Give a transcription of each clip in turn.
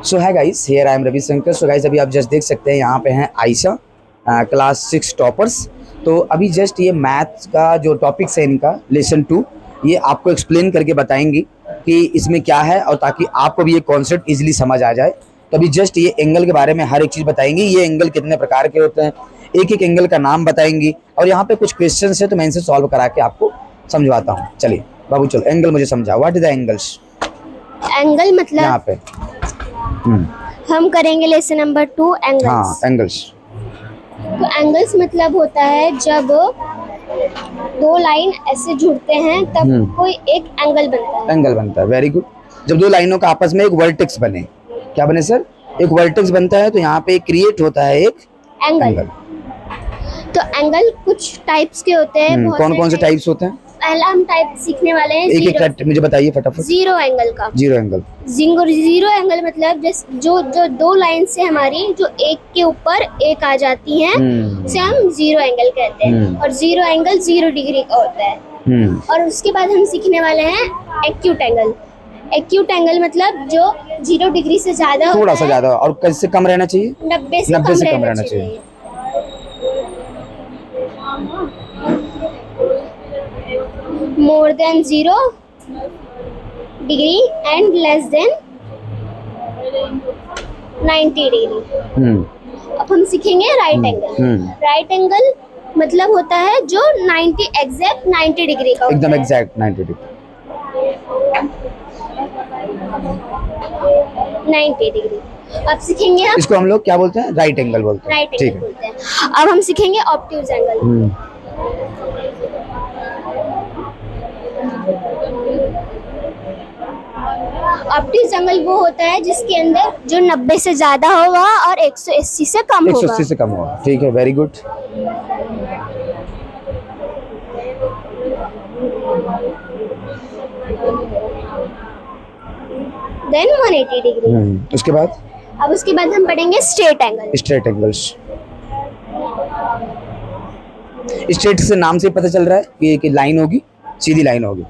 सो है guys, here I am Ravishankar. So guys, अभी आप जस्ट देख सकते हैं यहाँ पे हैं आयशा, क्लास 6 टॉपर्स। तो अभी जस्ट ये मैथ्स का जो टॉपिक्स है इनका लेसन 2, ये आपको एक्सप्लेन करके बताएंगी कि इसमें क्या है, और ताकि आपको भी ये कॉन्सेप्ट इजीली समझ आ जाए। तो अभी जस्ट ये एंगल के बारे में हर एक चीज़ बताएंगी, ये एंगल कितने प्रकार के होते हैं, एक एक एंगल का नाम बताएंगी, और यहाँ पे कुछ क्वेश्चन है तो मैं इनसे सॉल्व करा के आपको समझवाता हूँ। चलिए बाबू चलो, एंगल मुझे समझाओ, what is the angles. Angle मतलब यहाँ पे हम करेंगे लेसन नंबर 2 एंगल्स। हाँ, एंगल्स। तो एंगल्स मतलब होता है जब दो लाइन ऐसे जुड़ते हैं तब कोई एक एंगल बनता है। एंगल बनता है, वेरी गुड। जब दो लाइनों का आपस में एक वर्टेक्स बने, क्या बने सर, एक वर्टेक्स बनता है, तो यहाँ पे क्रिएट होता है एक एंगल। तो एंगल कुछ टाइप्स के होते हैं। कौन कौन से टाइप्स होते हैं? पहला हम टाइप सीखने वाले हैं एक एक मुझे बताइए फटाफट। जीरो एंगल का। Zero angle. जीरो एंगल मतलब जो दो लाइन से हमारी जो एक के ऊपर एक आ जाती हैं उसे हम जीरो एंगल कहते हैं। और जीरो एंगल 0 डिग्री का होता है। और उसके बाद हम सीखने वाले हैं एक्यूट एंगल। एक्यूट एंगल मतलब जो 0 डिग्री से ज्यादा, थोड़ा सा ज्यादा, और कैसे कम रहना चाहिए? 90 से कम रहना चाहिए। More than 0 degree and less than 90 degree. अब हम सीखेंगे राइट एंगल। राइट एंगल मतलब होता है जो 90 एग्जैक्ट 90 डिग्री का, एकदम एग्जैक्ट 90 डिग्री। 90 डिग्री। अब सीखेंगे हम, इसको हम लोग क्या बोलते हैं? राइट एंगल बोलते हैं। राइट एंगल बोलते हैं। अब हम सीखेंगे ऑब्ट्यूज एंगल। ऑब्ट्यूज एंगल वो होता है जिसके अंदर जो 90 से ज्यादा होगा और 180 से कम होगा। 180 से कम होगा, ठीक है, वेरी गुड। Then 180 degree. उसके बाद? अब उसके बाद हम पढ़ेंगे straight angle. Straight angles. Straight से नाम से पता चल रहा है कि लाइन होगी, सीधी लाइन होगी।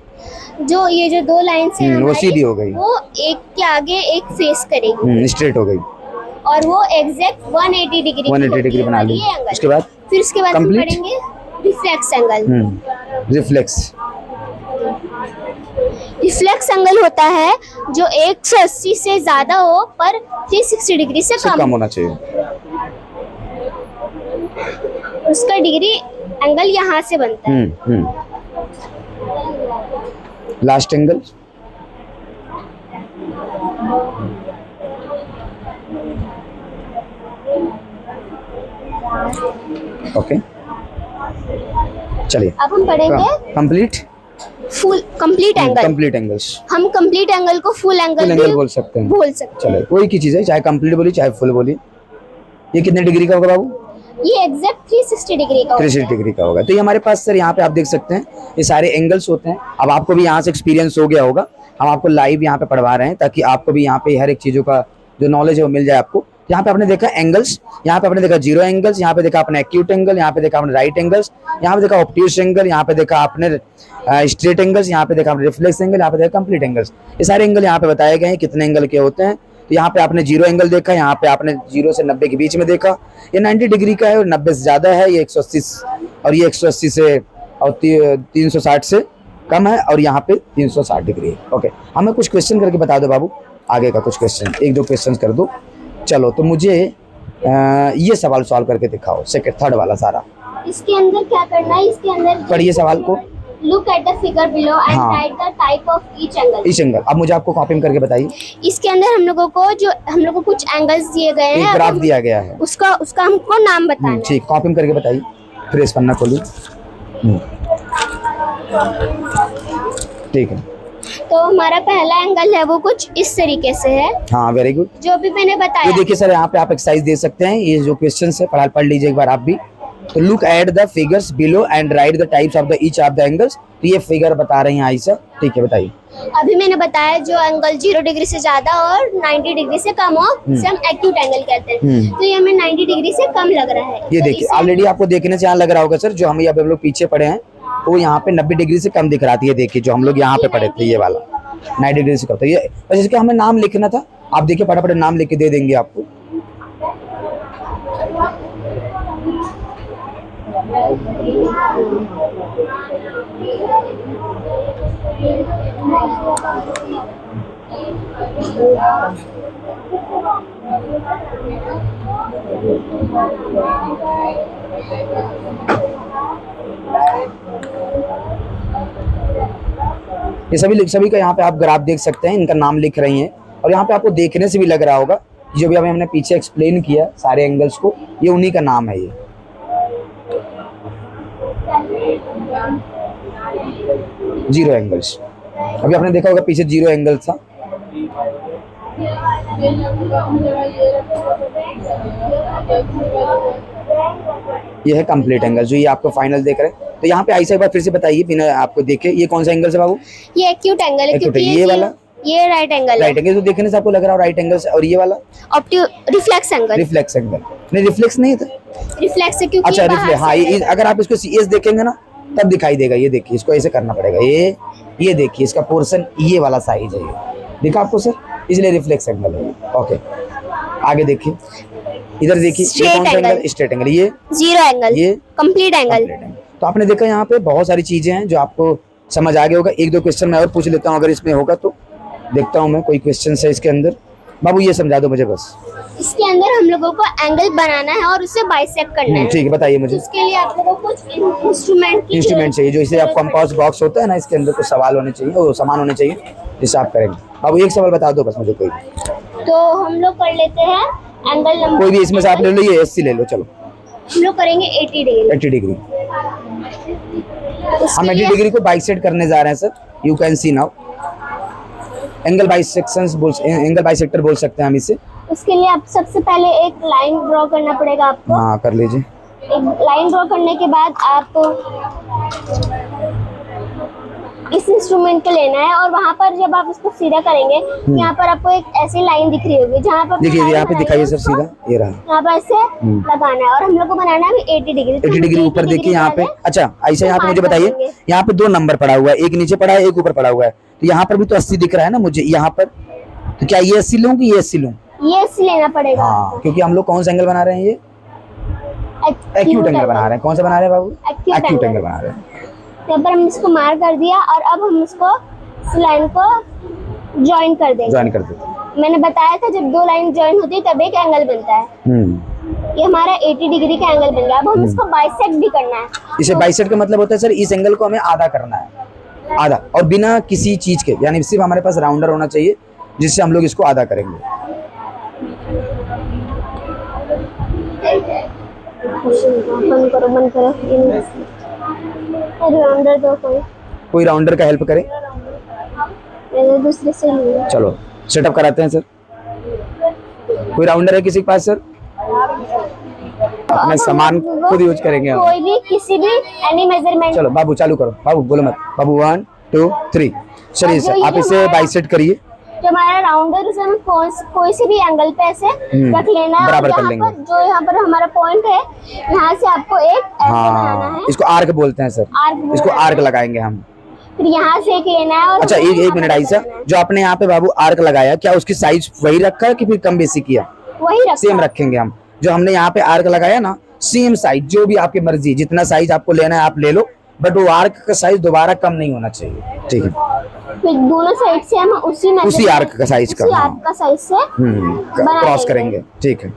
जो ये जो दो लाइन से वो सीधी हो गई, वो एक के आगे एक फेस करेगी, स्ट्रेट हो गई, और वो एग्जैक्ट 180 डिग्री बना ली। उसके बाद? फिर उसके बाद हम पढ़ेंगे reflex angle. Reflex. Reflex angle होता है जो 180 से ज्यादा हो पर 360 डिग्री से कम होना चाहिए। उसका डिग्री एंगल यहाँ से बनता है। Last angle. ओके, चलिए अब हम पढ़ेंगे कंप्लीट एंगल। Complete angles. हम कंप्लीट एंगल को फुल एंगल बोल सकते हैं। चलो, कोई की चीज है, चाहे कंप्लीट बोलिए चाहे फुल बोलिए। ये कितने डिग्री का होगा बाबू? ये एग्जैक्ट 360 डिग्री का 360 डिग्री का होगा। तो ये हमारे पास सर यहाँ पे आप देख सकते हैं ये सारे एंगल्स होते हैं। अब आपको भी यहाँ से एक्सपीरियंस हो गया होगा, हम आपको लाइव यहाँ पे पढ़वा रहे हैं ताकि आपको भी यहाँ पे हर एक चीजों का जो नॉलेज है वो मिल जाए आपको। यहाँ पे आपने देखा एंगल्स, यहाँ पे आपने देखा जीरो एंगल्स, यहाँ पे देखा आपने एक्यूट एंगल, यहाँ पे देखा आपने राइट एंगल्स, यहाँ पे देखा ऑब्ट्यूज एंगल, यहाँ पे देखा आपने स्ट्रेट एंगल्स, यहाँ पे देखा आपने रिफ्लेक्स एंगल, यहाँ पे देखा कंप्लीट एंगल्स। ये सारे एंगल यहाँ पे बताए गए हैं कितने एंगल के होते हैं। तो यहाँ पे आपने जीरो एंगल देखा, यहाँ पे आपने 0 से 90 के बीच में देखा, ये 90 डिग्री का है और 90 से ज्यादा है, ये 180 और ये 180 से और 360 से कम है, और यहाँ पे 360 डिग्री है। ओके, हमें कुछ क्वेश्चन करके बता दो बाबू, आगे का कुछ क्वेश्चन, 1-2 क्वेश्चन कर दो। चलो, तो मुझे ये सवाल सॉल्व करके दिखाओ, थर्ड वाला सारा। इसके अंदर क्या करना है? इसके अंदर पढ़िए सवाल को। Look at the figure below and write the type of each angle. Each angle। अब मुझे आपको कॉपी करके बताइए। इसके अंदर हम लोगों को कुछ एंगल्स दिए गए हैं, ग्राफ दिया गया है, उसका हमको नाम बताना है। ठीक, कॉपी करके बताइए, फ्रेश पन्ना खोलिए। ठीक है, तो हमारा पहला एंगल है वो कुछ इस तरीके से है। हाँ, वेरी गुड। जो भी मैंने बताया, ये देखिए सर, यहाँ पे आप एक्सरसाइज दे सकते हैं, ये जो क्वेश्चन है पढ़ लीजिए एक बार आप भी। तो look at the figures below and right the types of the each of the angles. तो ये फिगर बता रहे हैं आयशा, ठीक है, बताइए। अभी मैंने बताया जो एंगल 0 डिग्री से ज्यादा और 90 डिग्री से कम हो उसे हम एक्यूट एंगल कहते हैं। तो ये हमें 90 डिग्री से कम लग रहा है। ये देखिए, ऑलरेडी आपको देखने से यहाँ लग रहा होगा सर, जो हम लोग पीछे पढ़े हैं वो यहाँ पे 90 डिग्री से कम दिख रहा था। ये देखिए, जो हम लोग यहाँ पे पढ़े थे ये वाला 90 डिग्री से कम था। ये इसका हमें नाम लिखना था, आप देखिए फटाफट नाम लिख के दे देंगे आपको। ये सभी का यहाँ पे आप ग्राफ देख सकते हैं, इनका नाम लिख रही हैं और यहाँ पे आपको देखने से भी लग रहा होगा जो भी अभी हमने पीछे एक्सप्लेन किया सारे एंगल्स को, ये उन्हीं का नाम है। ये 0 एंगल्स, अभी आपने देखा होगा पीछे 0 एंगल था। ये है कंप्लीट एंगल जो ये आपको फाइनल देख रहे हैं। तो यहाँ पे ऐसा एक बार फिर से बताइए बिना आपको देखे, ये कौन सा एंगल है बाबू? ये एक्यूट एंगल है, क्योंकि ये वाला ये राइट एंगल है। राइट एंगल तो देखने से आपको लग रहा है राइट एंगल से, और ये वाला रिफ्लेक्स एंगल। रिफ्लेक्स एंगल नहीं, रिफ्लेक्स नहीं था, रिफ्लेक्स है क्योंकि अच्छा रिफ्लेक्स। हाँ, अगर आप इसको सीएस देखेंगे ना तब दिखाई देगा। ये देखिए, इसको ऐसे करना पड़ेगा। ये देखिए इसका पोर्शन ये वाला साइज है, ये दिखा आपको सर, इसलिए रिफ्लेक्स एंगल है। ओके, आगे देखिए, इधर देखिए ये कौन सा एंगल? Straight angle. ये 0 एंगल, ये कंप्लीट एंगल। तो आपने देखा यहाँ पे बहुत सारी चीजें हैं जो आपको समझ आ गया होगा। 1-2 क्वेश्चन मैं और पूछ लेता हूँ, अगर इसमें होगा तो देखता हूँ मैं कोई क्वेश्चन है इसके अंदर। बाबू ये समझा दो मुझे बस। इसके अंदर हम लोगों को एंगल बनाना है और उसे बाइसेक्ट करना है। ठीक है, बताइए मुझे। इसके लिए आप लोगों को कुछ इंस्ट्रूमेंट चाहिए, जो इसे आप कंपास बॉक्स होता है ना, इसके अंदर कुछ सवाल होने चाहिए, वो सामान होने चाहिए जिससे आप करेंगे। बाबू एक सवाल बता दो बस मुझे कोई। तो हम लोग कर लेते हैं एंगल नंबर, कोई भी इसमें से आप ले लो। ये 80 ले लो, चलो हम लोग करेंगे 80 डिग्री। 80 डिग्री हम 80 डिग्री को बाइसेक्ट करने जा रहे हैं sir. You can see now angle bisector बोल सकते हैं हम इसे। उसके लिए आप सबसे पहले एक लाइन ड्रॉ करना पड़ेगा आपको। हाँ, कर लीजिए। एक लाइन ड्रॉ करने के बाद आप इस इंस्ट्रूमेंट को लेना है और वहाँ पर जब आप इसको सीधा करेंगे, यहाँ पर आपको एक ऐसी लाइन दिख रही होगी जहाँ पर देखिए, यहाँ पे दिखाइए सर, सीधा ये रहा। यहाँ पर ऐसे लगाना है और हम लोग को बनाना है 80 डिग्री। 80 डिग्री ऊपर देखिए यहाँ पे। अच्छा ऐसा, यहाँ पे मुझे बताइए, यहाँ पे 2 नंबर पड़ा हुआ है, एक नीचे पड़ा है, एक ऊपर पड़ा हुआ है। तो यहाँ पर भी तो 80 दिख रहा है ना मुझे यहाँ पर। तो क्या ये 80 लूँ कि ये 80 लूँ? ये 80 लेना पड़ेगा। हाँ, क्योंकि हम लोग कौन सा एंगल बना रहे हैं? ये एक्यूट एंगल बना रहे हैं। कौन सा बना रहे हैं बाबू? एक्यूट एंगल बना रहे हैं। यहाँ पर हम इसको मार्क कर दिया और अब हम इसको इस लाइन को ज्वाइन कर देंगे। मैंने बताया था जब 2 लाइन ज्वाइन होती है तब एक एंगल बनता है। ये हमारा 80 डिग्री का एंगल बन गया। अब हम इसको बाइसेक्ट भी करना है। इसे बाइसेक्ट का मतलब होता है सर, इस एंगल को हमें आधा करना है, आधा, और बिना किसी चीज के, यानी सिर्फ हमारे पास राउंडर होना चाहिए जिससे हम लोग इसको आधा करेंगे। बंद करो। राउंडर दो, कोई राउंडर का हेल्प करे। दूसरे से चलो सेटअप कराते हैं सर। कोई राउंडर है किसी के पास सर? अपने सामान खुद यूज करेंगे हम। कोई भी किसी भी एनी मेजरमेंट। चलो बाबू चालू करो। बाबू बोलो मत। बाबू 1 2 3। चलिए सर, आप इसे बाइसेक्ट करिए। जो हमारा राउंडर उसे हम कोई से भी एंगल पे ऐसे रख लेना है। बराबर कर लेंगे। जो यहाँ पर हमारा पॉइंट है, यहाँ से आपको एक ऐसे बनाना है। इसको आर्क बोलते हैं सर। इसको आर्क लगाएंगे हम। फिर यहाँ से एक लेना है और अच्छा एक मिनट आइसा, जो आपने यहाँ पे बाबू आर्क लगाया, क्या उसकी साइज वही रखा है कि फिर कम बेसी किया? वही रखा। सेम रखेंगे हम। जो हमने यहाँ पे आर्क लगाया ना, सेम साइज, जो भी आपकी मर्जी, जितना साइज आपको लेना है आप ले लो, बट वो आर्क का साइज दोबारा कम नहीं होना चाहिए। ठीक है। फिर दोनों साइड से हम उसी आर्क का साइज का साइज से क्रॉस करेंगे। ठीक है।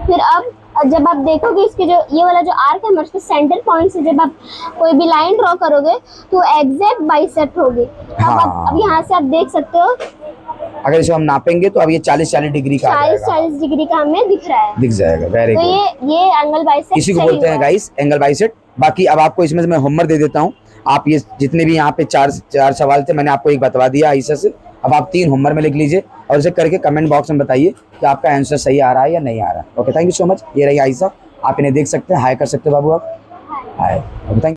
फिर अब जब आप देखोगे इसके जो ये वाला जो आर्क है, उसके सेंटर पॉइंट से जब आप कोई भी लाइन ड्रॉ करोगे तो एग्जैक्ट बाइसेक्ट होगी। अब यहाँ से आप देख सकते हो, अगर इसे हम नापेंगे तो अब ये 40 डिग्री का 40 डिग्री का हमें दिख रहा है। दिख जाएगा। Very good. तो ये एंगल बाइसेक्ट इसी को बोलते हैं गाइस एंगल बाइसेक्ट। बाकी अब आपको इसमें मैं होमवर्क दे देता हूँ। आप ये जितने भी यहाँ पे चार सवाल थे, मैंने आपको एक बतवा दिया आयशा से। अब आप 3 होमवर्क में लिख लीजिए और इसे करके कमेंट बॉक्स में बताइए कि आपका आंसर सही आ रहा है या नहीं आ रहा है। Okay, thank you so much. ये रही आयशा, आप इन्हें देख सकते हैं, हाय कर सकते हो बाबू आप। हाय, थैंक